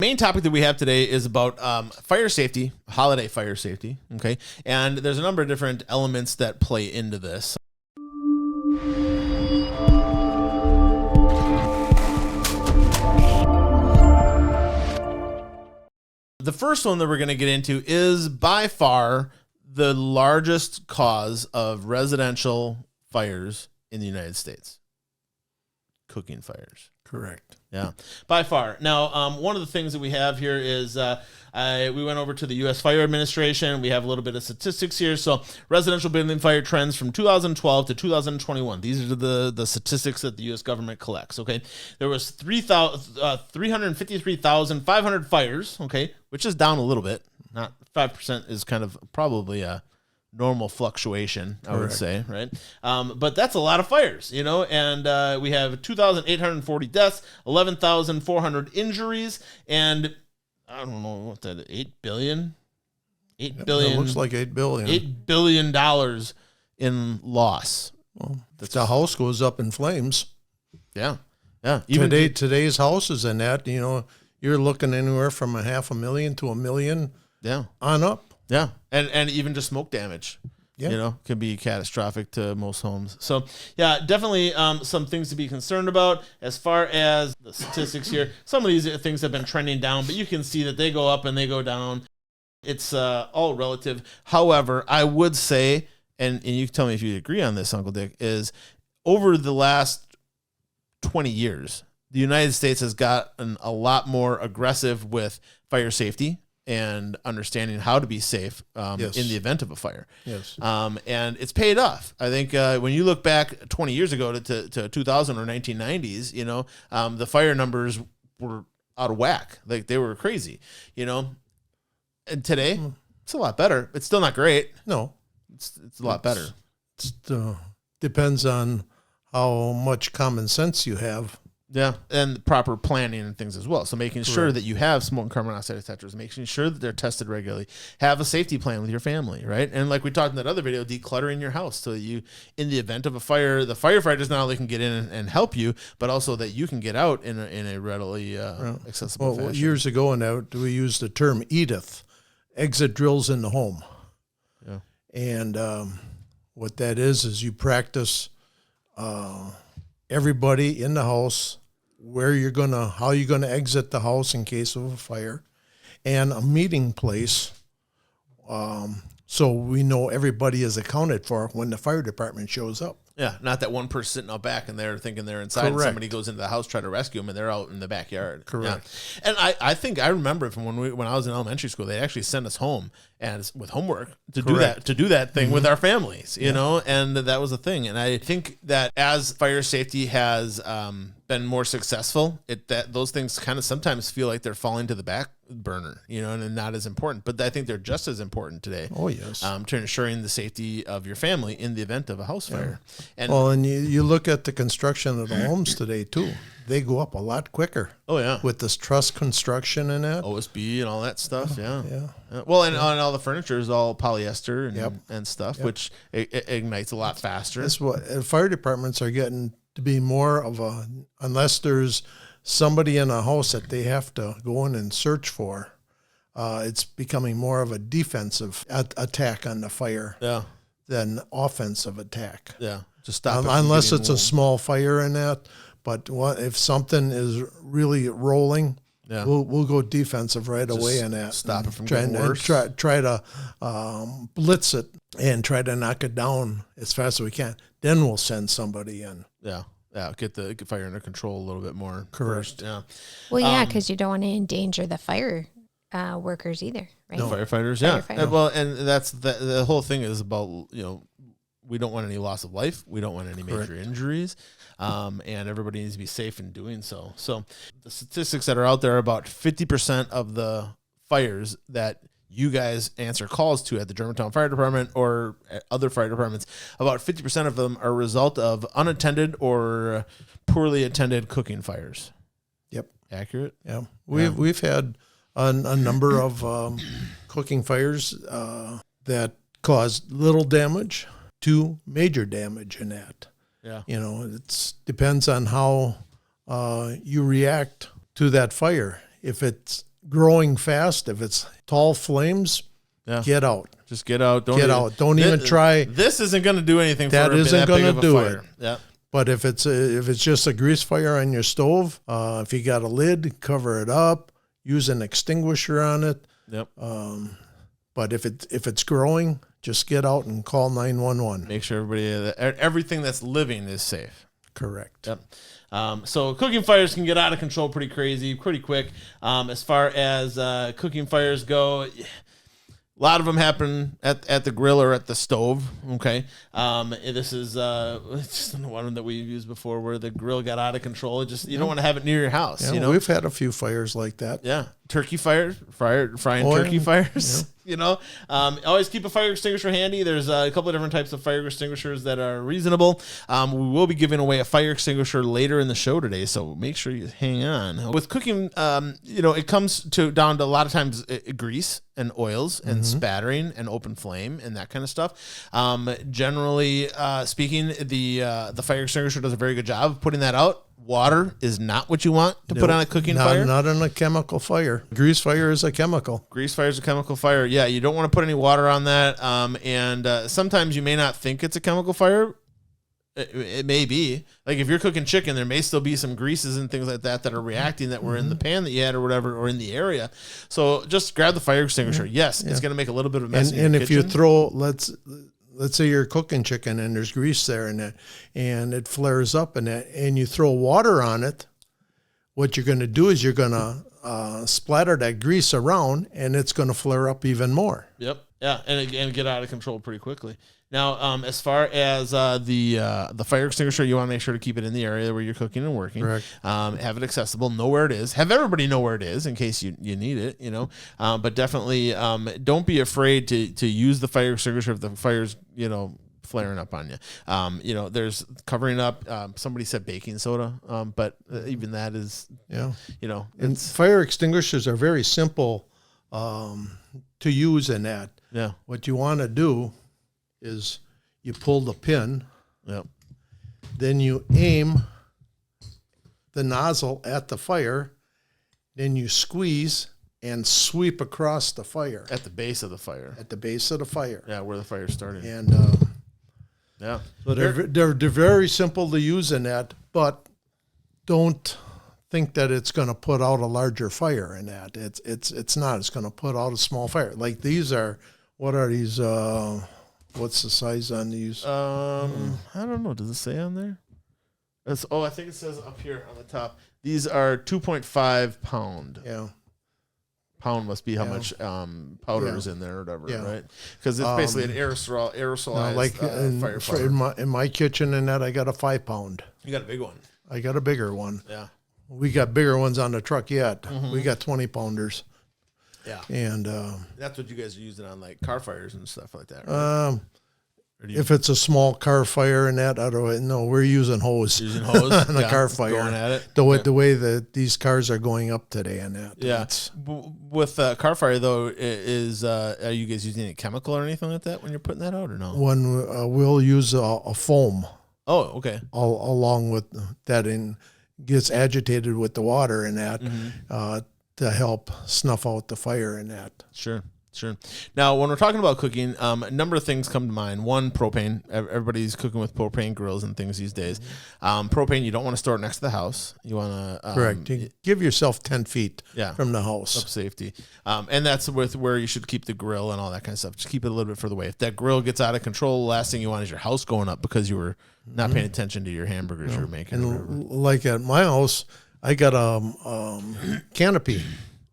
Main topic that we have today is about fire safety, holiday fire safety. Okay. And there's a number of different elements that play into this. The first one that we're going to get into is by far the largest cause of residential fires in the United States. Cooking fires. Correct. Yeah, by far. Now, one of the things that we have here is we went over to the U.S. Fire Administration. We have a little bit of statistics here. So residential building fire trends from 2012 to 2021. These are the statistics that the U.S. government collects, okay? There was 353,500 fires, okay, which is down a little bit. Not 5% is kind of probably a normal fluctuation, I would say, right? But that's a lot of fires, you know, and we have 2,840 deaths, 11,400 injuries, and I don't know what that is, 8 billion? 8 billion. It looks like $8 billion. $8 billion in loss. Well, if the house goes up in flames. Yeah. Yeah. Today's houses and that, you know, you're looking anywhere from $500,000 to $1 million on up. Yeah, and even just smoke damage, you know, can be catastrophic to most homes. So, yeah, definitely some things to be concerned about. As far as the statistics here, some of these things have been trending down, but you can see that they go up and they go down. It's all relative. However, I would say, and you can tell me if you agree on this, Uncle Dick, is over the last 20 years, the United States has gotten a lot more aggressive with fire safety and understanding how to be safe in the event of a fire. Yes. And it's paid off. I think when you look back 20 years ago to 2000 or 1990s, you know, the fire numbers were out of whack. Like they were crazy, you know. And today, it's a lot better. It's still not great. No. It's a lot better. It depends on how much common sense you have. Yeah, and proper planning and things as well. So making sure that you have smoke and carbon monoxide detectors, making sure that they're tested regularly, have a safety plan with your family, right? And like we talked in that other video, decluttering your house so that you, in the event of a fire, the firefighters not only can get in and help you, but also that you can get out in a readily accessible fashion. Years ago now, we used the term EDITH, exit drills in the home. Yeah. And what that is you practice everybody in the house, how you're gonna exit the house in case of a fire, and a meeting place, so we know everybody is accounted for when the fire department shows up. Yeah, not that one person sitting out back and they're thinking they're inside and somebody goes into the house try to rescue them and they're out in the backyard. Correct. Yeah. And I think I remember from when I was in elementary school, they actually sent us home and with homework to do that thing with our families, you know, and that was a thing. And I think that as fire safety has been more successful, those things kind of sometimes feel like they're falling to the back burner, you know, and not as important. But I think they're just as important today. Oh yes. To ensuring the safety of your family in the event of a house fire. And you look at the construction of the homes today too. They go up a lot quicker. Oh yeah, with this truss construction and that OSB and all that stuff. Yeah. Well, and all the furniture is all polyester and stuff, which ignites a lot faster. That's what fire departments are getting to be more of unless there's somebody in a house that they have to go in and search for. It's becoming more of a defensive attack on the fire than offensive attack. Yeah, just stop it unless it's a small fire in that. But if something is really rolling, we'll go defensive right away in that. Stop it from getting worse. Try to blitz it and try to knock it down as fast as we can. Then we'll send somebody in. Yeah. Get fire under control a little bit more. Correct. First. Yeah. Well, because you don't want to endanger the fire workers either, right? No. Firefighters, Well, and that's the whole thing is about, you know, we don't want any loss of life. We don't want any major injuries. And everybody needs to be safe in doing so. So the statistics that are out there, about 50% of the fires that you guys answer calls to at the Germantown Fire Department or at other fire departments, about 50% of them are a result of unattended or poorly attended cooking fires. Yep. Accurate? Yeah. We've had a number of cooking fires that caused little damage to major damage in that. Yeah. You know, it depends on how you react to that fire. If it's growing fast, if it's tall flames, get out. Just get out. Don't even try. This isn't going to do anything. That isn't going to do it. Yeah. But if it's just a grease fire on your stove, if you got a lid, cover it up. Use an extinguisher on it. Yep. But if it's growing, just get out and call 911. Make sure everything that's living is safe. Correct. Yep. So cooking fires can get out of control pretty crazy, pretty quick. As far as cooking fires go, a lot of them happen at the grill or at the stove. Okay. This is just one that we've used before where the grill got out of control. You don't want to have it near your house. Yeah, you know, we've had a few fires like that. Yeah. Turkey fires, frying turkey fires. Yeah. You know, always keep a fire extinguisher handy. There's a couple of different types of fire extinguishers that are reasonable. We will be giving away a fire extinguisher later in the show today, so make sure you hang on. With cooking, it comes down to a lot of times grease and oils and spattering and open flame and that kind of stuff. Generally speaking, the fire extinguisher does a very good job of putting that out. Water is not what you want to put on a cooking fire. Not on a chemical fire. Grease fire is a chemical. Grease fire is a chemical fire. Yeah, you don't want to put any water on that. And sometimes you may not think it's a chemical fire. It may be. Like if you're cooking chicken, there may still be some greases and things like that are reacting that were in the pan that you had or whatever, or in the area. So just grab the fire extinguisher. Yes, it's going to make a little bit of a mess in your kitchen. You throw, let's say you're cooking chicken and there's grease there and it flares up and you throw water on it, what you're going to do is you're going to splatter that grease around and it's going to flare up even more. Yep. Yeah, and get out of control pretty quickly. Now, as far as the fire extinguisher, you want to make sure to keep it in the area where you're cooking and working. Correct. Have it accessible, know where it is. Have everybody know where it is in case you need it, you know. But definitely don't be afraid to use the fire extinguisher if the fire's, flaring up on you. There's covering up. Somebody said baking soda, but even that is, And fire extinguishers are very simple to use in that. Yeah. What you want to do is you pull the pin. Yep. Then you aim the nozzle at the fire. Then you squeeze and sweep across the fire. At the base of the fire. At the base of the fire. Yeah, where the fire's starting. And yeah. So they're very simple to use in that, but don't think that it's going to put out a larger fire in that. It's not. It's going to put out a small fire. Like these are, what are these? What's the size on these? I don't know. Does it say on there? I think it says up here on the top. These are 2.5 pound. Yeah. Pound must be how much powder is in there or whatever, right? Because it's basically an aerosolized fire. In my kitchen and that, I got a 5 pound. You got a big one. I got a bigger one. Yeah. We got bigger ones on the truck yet. We got 20 pounders. Yeah. And that's what you guys are using on like car fires and stuff like that, right? If it's a small car fire and that, no, we're using hose. Using hose on a car fire. Going at it. The way that these cars are going up today and that. Yeah. With car fire though, are you guys using any chemical or anything like that when you're putting that out or no? We'll use a foam. Oh, okay. Along with that, and gets agitated with the water and that to help snuff out the fire and that. Sure. Now, when we're talking about cooking, a number of things come to mind. One, propane. Everybody's cooking with propane grills and things these days. Propane, you don't want to store it next to the house. You want to... Correct. Give yourself 10 feet from the house. Up safety. And that's where you should keep the grill and all that kind of stuff. Just keep it a little bit further away. If that grill gets out of control, the last thing you want is your house going up because you were not paying attention to your hamburgers you were making. And like at my house, I got a canopy.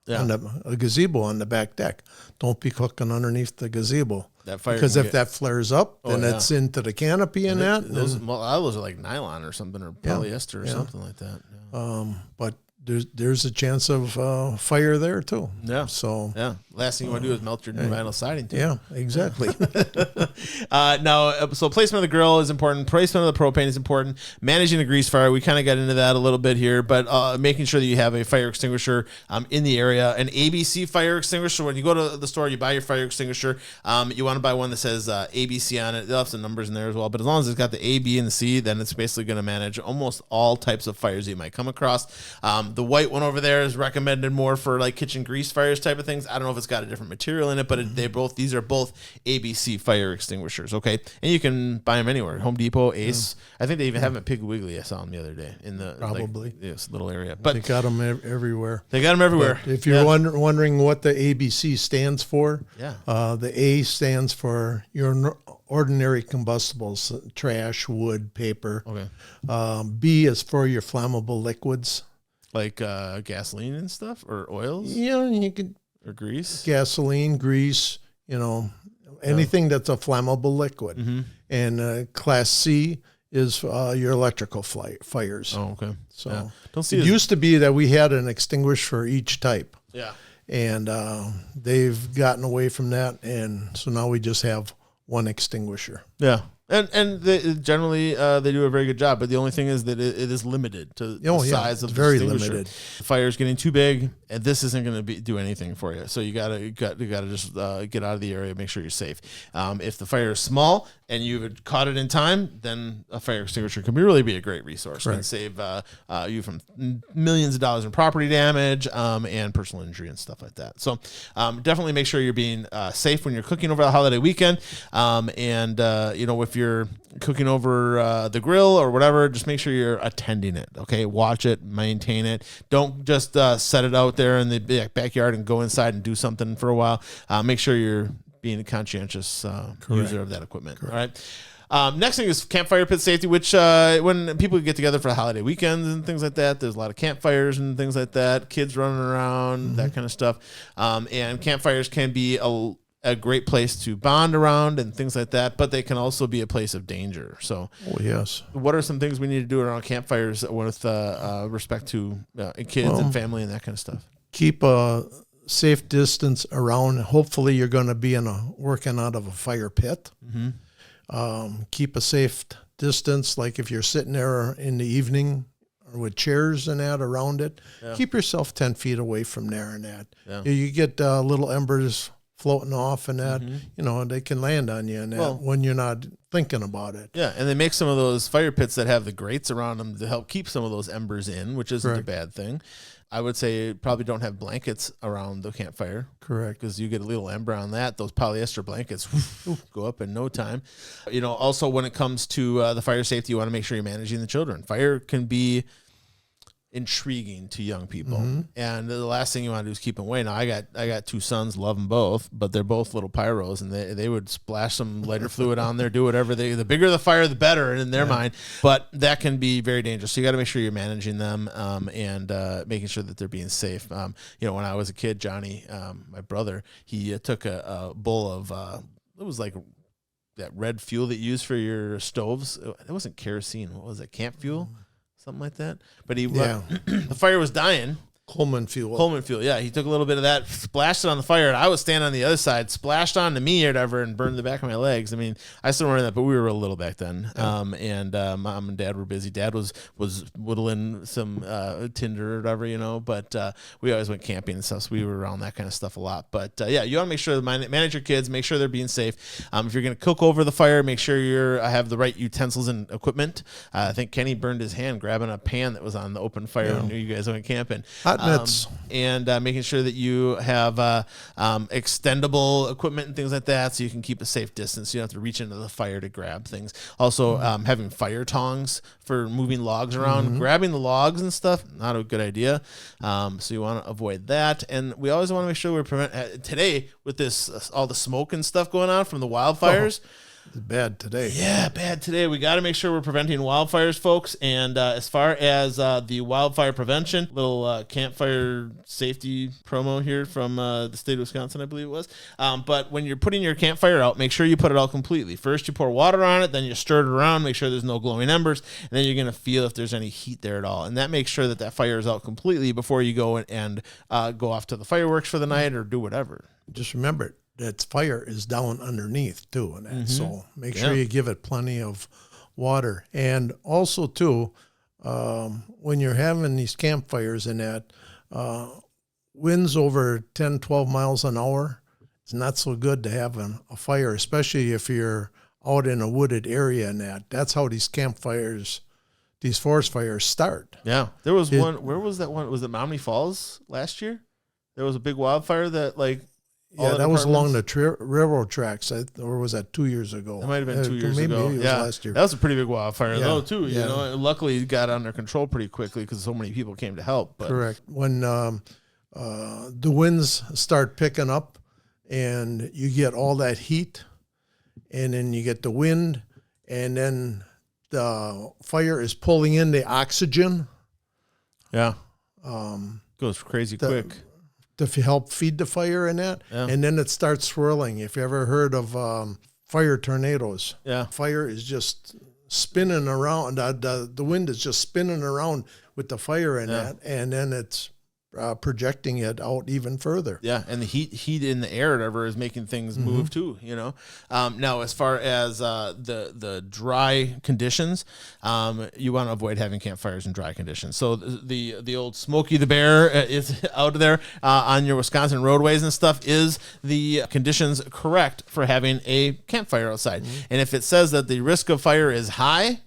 Yeah. A gazebo on the back deck. Don't be cooking underneath the gazebo. Because if that flares up, then it's into the canopy and that. Those are like nylon or something, or polyester or something like that. Yeah. But there's a chance of fire there too. Yeah. So yeah, last thing you want to do is melt your new vinyl siding too. Yeah, exactly. Now, so placement of the grill is important. Placement of the propane is important. Managing the grease fire, we kind of got into that a little bit here, but making sure that you have a fire extinguisher in the area. An ABC fire extinguisher. When you go to the store, you buy your fire extinguisher. You want to buy one that says ABC on it. They'll have some numbers in there as well, but as long as it's got the A, B, and the C, then it's basically going to manage almost all types of fires that you might come across. The white one over there is recommended more for like kitchen grease fires type of things. I don't know if it's got a different material in it, but these are both ABC fire extinguishers. Okay, and you can buy them anywhere. Home Depot, Ace. I think they even have them at Piggly Wiggly. I saw them the other day in the probably this little area. But they got them everywhere. They got them everywhere. But if you're wondering what the ABC stands for, the A stands for your ordinary combustibles, trash, wood, paper. Okay. B is for your flammable liquids, like gasoline and stuff, or oils. Yeah, you could or grease, gasoline, grease. Anything that's a flammable liquid. Mm-hmm. And Class C is your electrical fires. Oh, okay. So don't see it used to be that we had an extinguisher for each type. Yeah. And they've gotten away from that, and so now we just have one extinguisher. Yeah. And they, generally they do a very good job, but the only thing is that it is limited to the size of the very extinguisher. limited. The fire is getting too big, and this isn't going to do anything for you. So you gotta just get out of the area, make sure you're safe. If the fire is small and you've caught it in time, then a fire extinguisher can really be a great resource. Right. And save you from millions of dollars in property damage and personal injury and stuff like that. So definitely make sure you're being safe when you're cooking over the holiday weekend. If you're cooking over the grill or whatever, just make sure you're attending it. Okay, watch it, maintain it. Don't just set it out there in the backyard and go inside and do something for a while. Make sure you're being a conscientious user of that equipment. Correct. All right. Next thing is campfire pit safety, which when people get together for holiday weekends and things like that, there's a lot of campfires and things like that, kids running around, that kind of stuff. And campfires can be a great place to bond around and things like that, but they can also be a place of danger. So, yes. What are some things we need to do around campfires with respect to kids and family and that kind of stuff? Keep a safe distance around. Hopefully, you're going to be working out of a fire pit. Mm-hmm. Keep a safe distance, like if you're sitting there in the evening or with chairs and that around it. Keep yourself 10 feet away from there and that. You get little embers floating off and that, they can land on you and that when you're not thinking about it. Yeah, and they make some of those fire pits that have the grates around them to help keep some of those embers in, which isn't a bad thing. I would say probably don't have blankets around the campfire. Correct. Because you get a little ember on that. Those polyester blankets go up in no time. Also when it comes to the fire safety, you want to make sure you're managing the children. Fire can be intriguing to young people, and the last thing you want to do is keep them away. Now I got two sons, love them both, but they're both little pyros, and they would splash some lighter fluid on there, do whatever the bigger the fire the better in their mind, but that can be very dangerous. So you got to make sure you're managing them and making sure that they're being safe. When I was a kid, Johnny, my brother, he took a bowl of it was like that red fuel that you use for your stoves. It wasn't kerosene. What was it? Camp fuel? Something like that. But the fire was dying. Coleman fuel. Yeah. He took a little bit of that, splashed it on the fire, and I was standing on the other side, splashed onto me or whatever, and burned the back of my legs. I mean, I still remember that, but we were real little back then. Yeah. Mom and Dad were busy. Dad was whittling some tinder or whatever, but we always went camping and stuff, so we were around that kind of stuff a lot. But you want to make sure to manage your kids, make sure they're being safe. If you're going to cook over the fire, make sure you have the right utensils and equipment. I think Kenny burned his hand grabbing a pan that was on the open fire when you guys went camping. And making sure that you have extendable equipment and things like that, so you can keep a safe distance. You don't have to reach into the fire to grab things. Also, having fire tongs for moving logs around, grabbing the logs and stuff, not a good idea. So you want to avoid that. And we always want to make sure we prevent today with this all the smoke and stuff going on from the wildfires. It's bad today. Yeah, bad today. We got to make sure we're preventing wildfires, folks. And as far as the wildfire prevention, little campfire safety promo here from the state of Wisconsin, I believe it was. But when you're putting your campfire out, make sure you put it out completely. First, you pour water on it, then you stir it around, make sure there's no glowing embers, and then you're going to feel if there's any heat there at all. And that makes sure that fire is out completely before you go and go off to the fireworks for the night or do whatever. Just remember, that fire is down underneath too, and that. So make sure you give it plenty of water. And also too, when you're having these campfires and that, winds over 10, 12 miles an hour, it's not so good to have a fire, especially if you're out in a wooded area and that. That's how these campfires, these forest fires start. Yeah. There was one, where was that one? Was it Menominee Falls last year? There was a big wildfire that Yeah, that was along the railroad tracks, or was that 2 years ago? It might have been 2 years ago. Maybe it was last year. That was a pretty big wildfire, though, too. Yeah. You know, luckily it got under control pretty quickly because so many people came to help. But. Correct. When the winds start picking up and you get all that heat, and then you get the wind, and then the fire is pulling in the oxygen. Yeah. Goes crazy quick. To help feed the fire in that, and then it starts swirling. If you ever heard of fire tornadoes, fire is just spinning around. The wind is just spinning around with the fire in that, and then it's projecting it out even further. Yeah, and the heat in the air, whatever, is making things move too. You know. Now, as far as the dry conditions, you want to avoid having campfires in dry conditions. So the old Smokey the Bear is out there on your Wisconsin roadways and stuff. Is the conditions correct for having a campfire outside? And if it says that the risk of fire is high,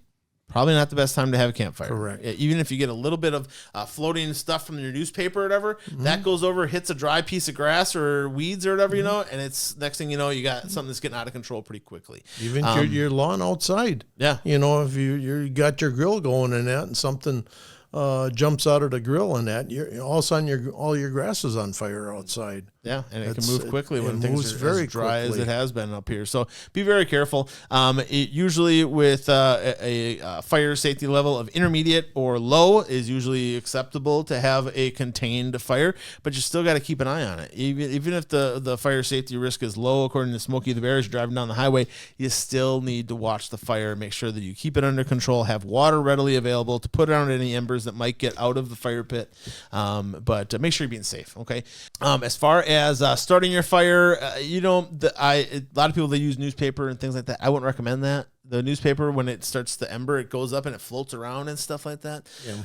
probably not the best time to have a campfire. Correct. Even if you get a little bit of floating stuff from your newspaper or whatever, that goes over, hits a dry piece of grass or weeds or whatever, you know, and it's next thing you know, you got something that's getting out of control pretty quickly. Even your lawn outside. Yeah. You know, if you got your grill going in that and something jumps out of the grill and that, all of a sudden all your grass is on fire outside. Yeah, and it can move quickly when things are very as dry quickly as it has been up here. So be very careful. Usually with a fire safety level of intermediate or low is usually acceptable to have a contained fire, but you still got to keep an eye on it. Even if the fire safety risk is low, according to Smokey the Bear, as you're driving down the highway, you still need to watch the fire, make sure that you keep it under control, have water readily available to put out any embers that might get out of the fire pit, but make sure you're being safe, okay? As far as starting your fire, a lot of people, they use newspaper and things like that. I wouldn't recommend that. The newspaper, when it starts to ember, it goes up and it floats around and stuff like that. Yeah.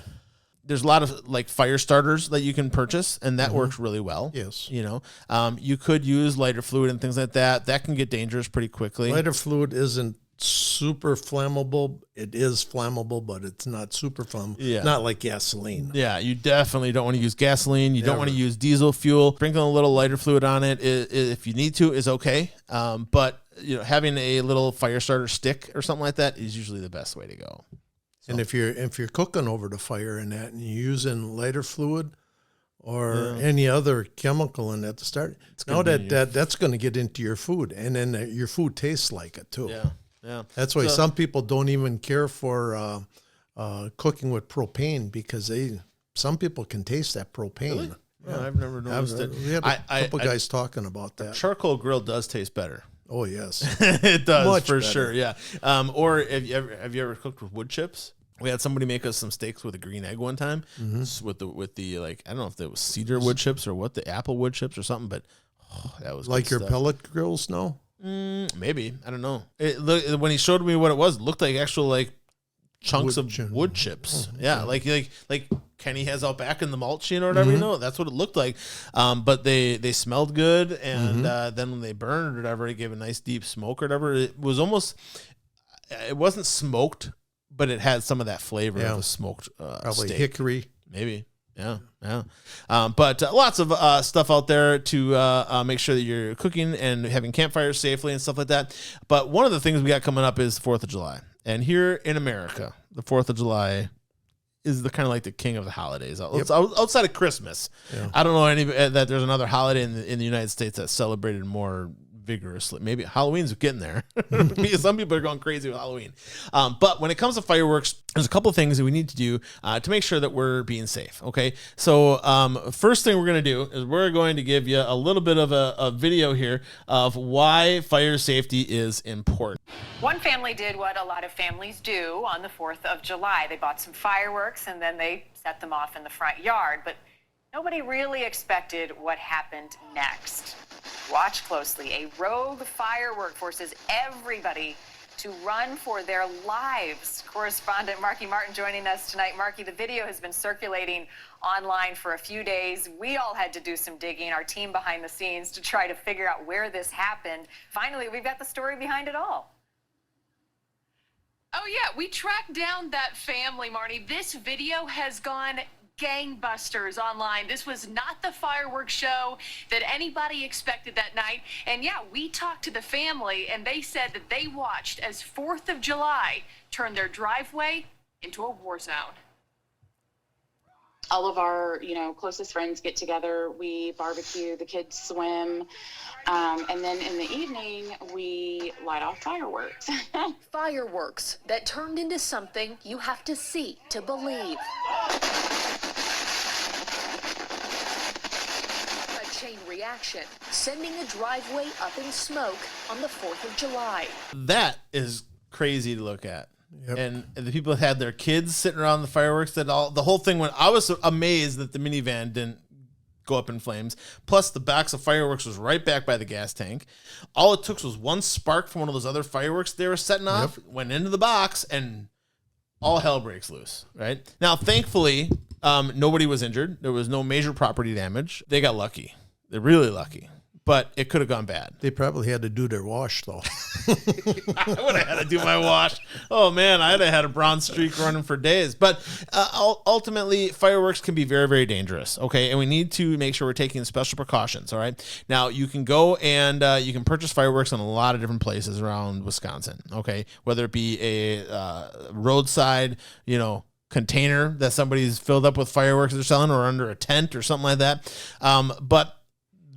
There's a lot of fire starters that you can purchase, and that works really well. Yes. You know, you could use lighter fluid and things like that. That can get dangerous pretty quickly. Lighter fluid isn't super flammable. It is flammable, but it's not super flammable. Yeah. Not like gasoline. Yeah, you definitely don't want to use gasoline. You don't want to use diesel fuel. Sprinkling a little lighter fluid on it, if you need to, is okay. But you know, having a little fire starter stick or something like that is usually the best way to go. So. And if you're cooking over the fire and that, and you're using lighter fluid or any other chemical in that to start, that's going to get into your food, and then your food tastes like it too. Yeah. Yeah, that's why some people don't even care for cooking with propane, because some people can taste that propane. Really? Yeah, I've never noticed it. We had a couple guys talking about that. Charcoal grill does taste better. Oh yes, it does. Much for better. Sure. Yeah. Or have you ever cooked with wood chips? We had somebody make us some steaks with a green egg one time, with the I don't know if it was cedar wood chips or what, the apple wood chips or something, but that was like good your stuff. pellet grills now. Maybe, I don't know. When he showed me what it was, it looked like actual chunks of wood chips. Oh, yeah, like Kenny has out back in the mulch, or whatever. You know, that's what it looked like. But they smelled good, and then when they burned or whatever, it gave a nice deep smoke or whatever. It was almost, it wasn't smoked, but it had some of that flavor of a smoked probably steak. hickory. Maybe. Yeah. But lots of stuff out there to make sure that you're cooking and having campfires safely and stuff like that. But one of the things we got coming up is the 4th of July. And here in America, the 4th of July is the kind of like the king of the holidays. Outside of Christmas. Yeah. I don't know that there's another holiday in the United States that's celebrated more vigorously. Maybe Halloween's getting there. Some people are going crazy with Halloween. But when it comes to fireworks, there's a couple of things that we need to do to make sure that we're being safe. Okay. So first thing we're going to do is we're going to give you a little bit of a video here of why fire safety is important. One family did what a lot of families do on the 4th of July. They bought some fireworks and then they set them off in the front yard. But nobody really expected what happened next. Watch closely. A rogue firework forces everybody to run for their lives. Correspondent Marky Martin joining us tonight. Marky, the video has been circulating online for a few days. We all had to do some digging, our team behind the scenes, to try to figure out where this happened. Finally, we've got the story behind it all. Oh yeah, we tracked down that family, Marty. This video has gone gangbusters online. This was not the fireworks show that anybody expected that night. And yeah, we talked to the family and they said that they watched as 4th of July turned their driveway into a war zone. All of our, closest friends get together, we barbecue, the kids swim, and then in the evening, we light off fireworks. Fireworks that turned into something you have to see to believe. A chain reaction, sending a driveway up in smoke on the 4th of July. That is crazy to look at. Yep. And the people had their kids sitting around the fireworks. The whole thing went. I was amazed that the minivan didn't go up in flames. Plus, the box of fireworks was right back by the gas tank. All it took was one spark from one of those other fireworks they were setting off, went into the box, and all hell breaks loose. Right now, thankfully, nobody was injured. There was no major property damage. They got lucky. They're really lucky. But it could have gone bad. They probably had to do their wash, though. I would have had to do my wash. Oh, man, I'd have had a brown streak running for days. But ultimately, fireworks can be very, very dangerous, okay? And we need to make sure we're taking special precautions, all right? Now, you can go and you can purchase fireworks in a lot of different places around Wisconsin, okay? Whether it be a roadside, container that somebody's filled up with fireworks they're selling, or under a tent or something like that. But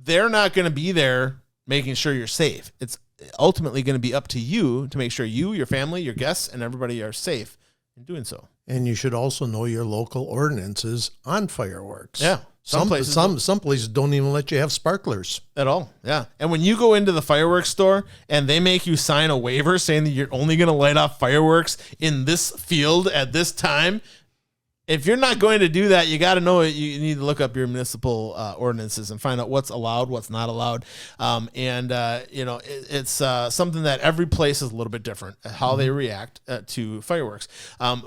they're not going to be there making sure you're safe. It's ultimately going to be up to you to make sure you, your family, your guests, and everybody are safe in doing so. And you should also know your local ordinances on fireworks. Yeah. Some places don't even let you have sparklers at all. Yeah. And when you go into the fireworks store and they make you sign a waiver saying that you're only going to light off fireworks in this field at this time, if you're not going to do that, you got to know it. You need to look up your municipal ordinances and find out what's allowed, what's not allowed. It's something that every place is a little bit different, how they react to fireworks.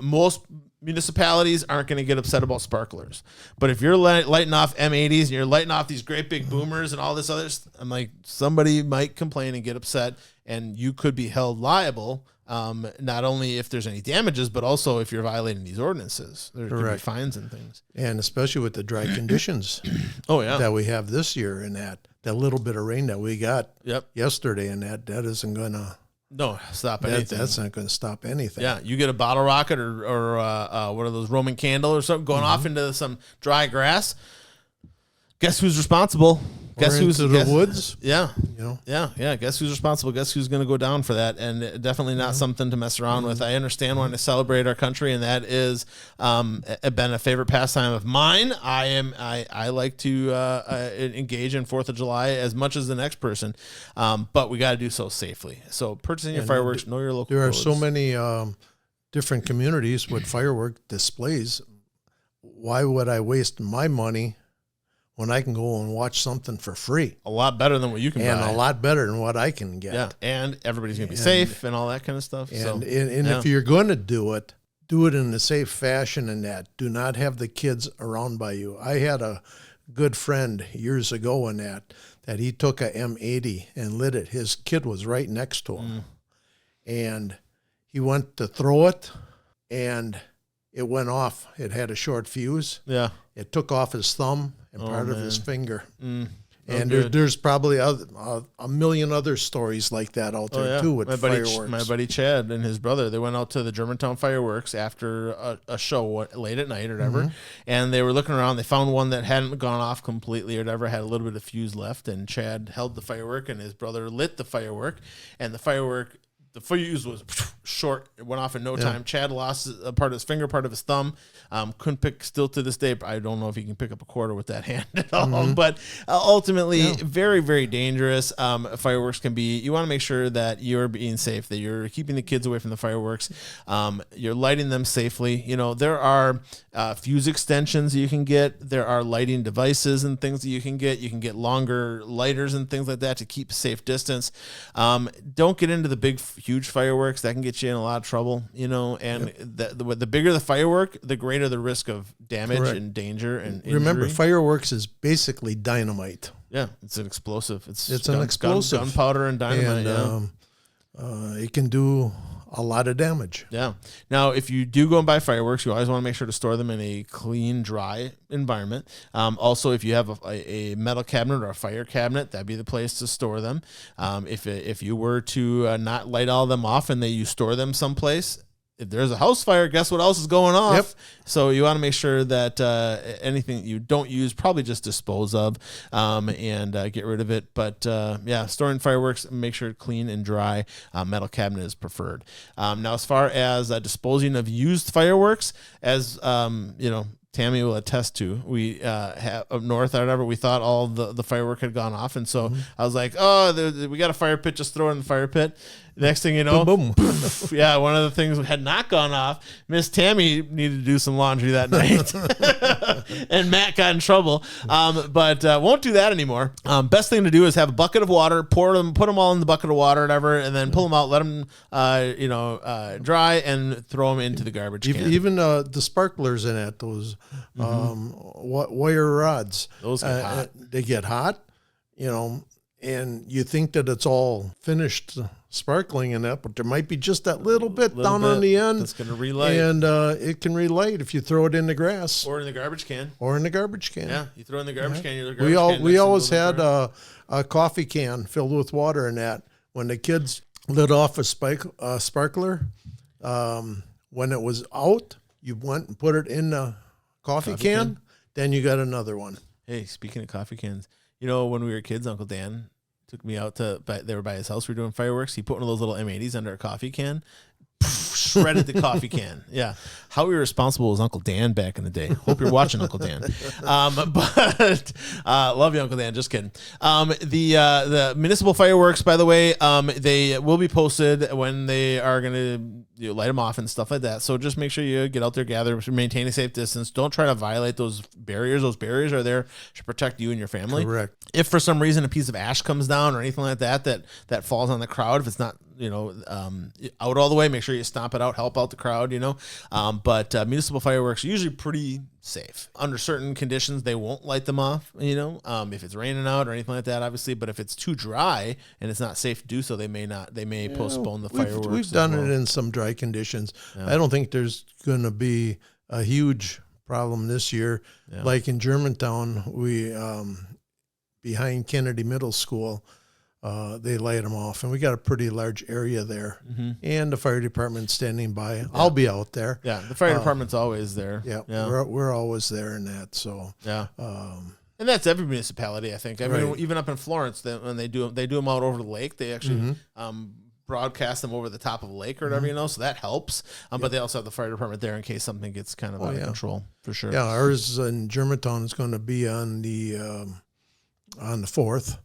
Most municipalities aren't going to get upset about sparklers. But if you're lighting off M80s and you're lighting off these great big boomers and all this other, I'm like, somebody might complain and get upset, and you could be held liable. Not only if there's any damages, but also if you're violating these ordinances. There could be fines and things. And especially with the dry conditions that we have this year, and that little bit of rain that we got yesterday, and that isn't going to stop anything. That's not going to stop anything. Yeah, you get a bottle rocket or one of those Roman candle or something going off into some dry grass. Guess who's responsible? Guess who's in the woods? Yeah. Yeah. Guess who's responsible? Guess who's going to go down for that? And definitely not something to mess around with. I understand wanting to celebrate our country, and that is been a favorite pastime of mine. I like to engage in 4th of July as much as the next person, but we got to do so safely. So purchasing your fireworks, know your local. There are codes. so many different communities with firework displays. Why would I waste my money when I can go and watch something for free? A lot better than what you can buy. And a lot better than what I can get. Yeah, and everybody's going to be safe and all that kind of stuff. And if you're going to do it in a safe fashion, and that. Do not have the kids around by you. I had a good friend years ago in that he took a M80 and lit it. His kid was right next to him. And he went to throw it, and it went off. It had a short fuse. Yeah. It took off his thumb and part of his finger. And good. there's probably a million other stories like that out there too with fireworks. My buddy Chad and his brother, they went out to the Germantown fireworks after a show late at night or whatever, and they were looking around. They found one that hadn't gone off completely or whatever, had a little bit of fuse left, and Chad held the firework, and his brother lit the firework, and the fuse was short. It went off in no time. Chad lost a part of his finger, part of his thumb. Couldn't pick, still to this day, I don't know if he can pick up a quarter with that hand at all. But ultimately, very, very dangerous. Fireworks can be, you want to make sure that you're being safe, that you're keeping the kids away from the fireworks. You're lighting them safely. You know, there are fuse extensions you can get. There are lighting devices and things that you can get. You can get longer lighters and things like that to keep a safe distance. Don't get into the big, huge fireworks. That can get you in a lot of trouble, you know, and the bigger the firework, the greater the risk of damage and danger and injury. Remember, fireworks is basically dynamite. Yeah, it's an explosive. It's an explosive. Gunpowder and dynamite. And it can do a lot of damage. Yeah. Now, if you do go and buy fireworks, you always want to make sure to store them in a clean, dry environment. Also, if you have a metal cabinet or a fire cabinet, that'd be the place to store them. If you were to not light all of them off and you store them someplace, if there's a house fire, guess what else is going off? Yep. So you want to make sure that anything you don't use, probably just dispose of and get rid of it. But storing fireworks, make sure it's clean and dry. Metal cabinet is preferred. Now, as far as disposing of used fireworks, as Tammy will attest to, we have up north or whatever, we thought all the firework had gone off. And so I was like, we got a fire pit, just throw it in the fire pit. Next thing you know, boom. Yeah, one of the things had not gone off. Miss Tammy needed to do some laundry that night, and Matt got in trouble. But won't do that anymore. Best thing to do is have a bucket of water, put them all in the bucket of water, or whatever, and then pull them out, let them dry, and throw them into the garbage can. Even the sparklers in it, those wire rods, Those get hot. They get hot, and you think that it's all finished sparkling in that, but there might be just that little bit on the end that's going to relight, and it can relight if you throw it in the grass or in the garbage can. Yeah, you throw it in the garbage can. We always had a coffee can filled with water in that. When the kids lit off a sparkler, when it was out, you went and put it in the coffee can. Then you got another one. Hey, speaking of coffee cans, when we were kids, Uncle Dan took me out they were by his house. We were doing fireworks. He put one of those little M80s under a coffee can, shredded the coffee can. Yeah. How irresponsible was Uncle Dan back in the day? Hope you're watching, Uncle Dan. But love you, Uncle Dan. Just kidding. The municipal fireworks, by the way, they will be posted when they are going to light them off and stuff like that. So just make sure you get out there, gather, maintain a safe distance. Don't try to violate those barriers. Those barriers are there to protect you and your family. Correct. If for some reason a piece of ash comes down or anything like that falls on the crowd, if it's not out all the way, make sure you stomp it out, help out the crowd, but municipal fireworks are usually pretty safe. Under certain conditions, they won't light them off, if it's raining out or anything like that, obviously, but if it's too dry and it's not safe to do so, they may postpone the fireworks. We've done it in some dry conditions. Yeah. I don't think there's going to be a huge problem this year. Yeah. Like in Germantown, we, behind Kennedy Middle School, they light them off, and we got a pretty large area there, and the fire department's standing by. Yeah. I'll be out there. Yeah, the fire department's always there. Yeah, we're always there in that. So yeah, and that's every municipality, I think. I mean, even up in Florence, when they do them out over the lake, they actually broadcast them over the top of the lake or whatever, so that helps. But they also have the fire department there in case something gets kind of out of control, for sure. Yeah, ours in Germantown is going to be on the 4th.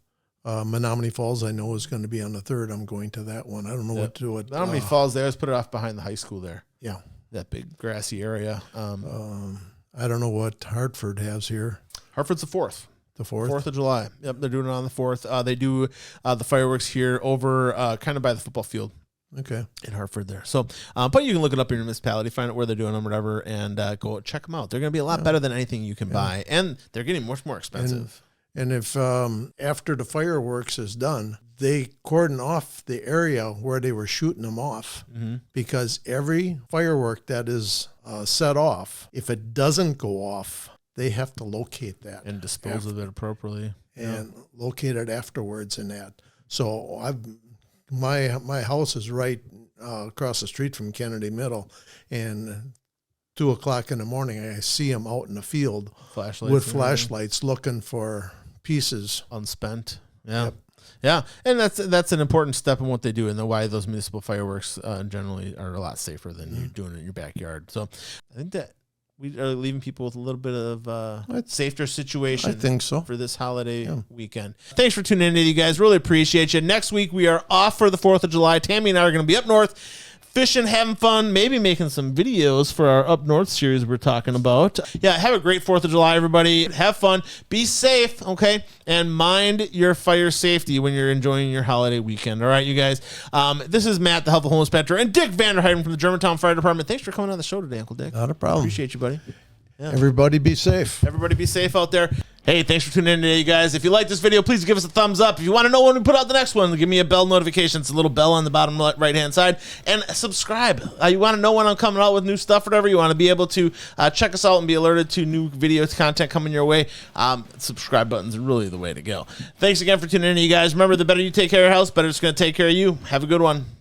Menominee Falls, I know, is going to be on the 3rd. I'm going to that one. I don't know what to do. Menominee Falls there. Let's put it off behind the high school there. Yeah. That big grassy area. I don't know what Hartford has here. Hartford's the 4th. The 4th? 4th of July. Yep, they're doing it on the 4th. They do the fireworks here over kind of by the football field. Okay. In Hartford there. So, but you can look it up in your municipality, find out where they're doing them, whatever, and go check them out. They're going to be a lot better than anything you can buy, and they're getting much more expensive. And if after the fireworks is done, they cordon off the area where they were shooting them off, because every firework that is set off, if it doesn't go off, they have to locate that and dispose of it appropriately and locate it afterwards and that. So my house is right across the street from Kennedy Middle, and 2:00 in the morning, I see them out in the field with flashlights looking for pieces unspent. Yeah. Yep. Yeah, and that's an important step in what they do, and why those municipal fireworks generally are a lot safer than you doing it in your backyard. So I think that we are leaving people with a little bit of a safer situation. I think so. For this holiday weekend. Thanks for tuning in, you guys. Really appreciate you. Next week we are off for the 4th of July. Tammy and I are going to be up north, fishing, having fun, maybe making some videos for our Up North series we're talking about. Yeah, have a great 4th of July, everybody. Have fun. Be safe, okay? And mind your fire safety when you're enjoying your holiday weekend. All right, you guys? This is Matt, the Helpful Home Inspector, and Dick Vanderheiden from the Germantown Fire Department. Thanks for coming on the show today, Uncle Dick. Not a problem. Appreciate you, buddy. Yeah. Everybody be safe. Everybody be safe out there. Hey, thanks for tuning in today, you guys. If you like this video, please give us a thumbs up. If you want to know when we put out the next one, give me a bell notification. It's a little bell on the bottom right-hand side. And subscribe. You want to know when I'm coming out with new stuff, whatever. You want to be able to check us out and be alerted to new video content coming your way. Subscribe button's really the way to go. Thanks again for tuning in, you guys. Remember, the better you take care of your house, better it's going to take care of you. Have a good one.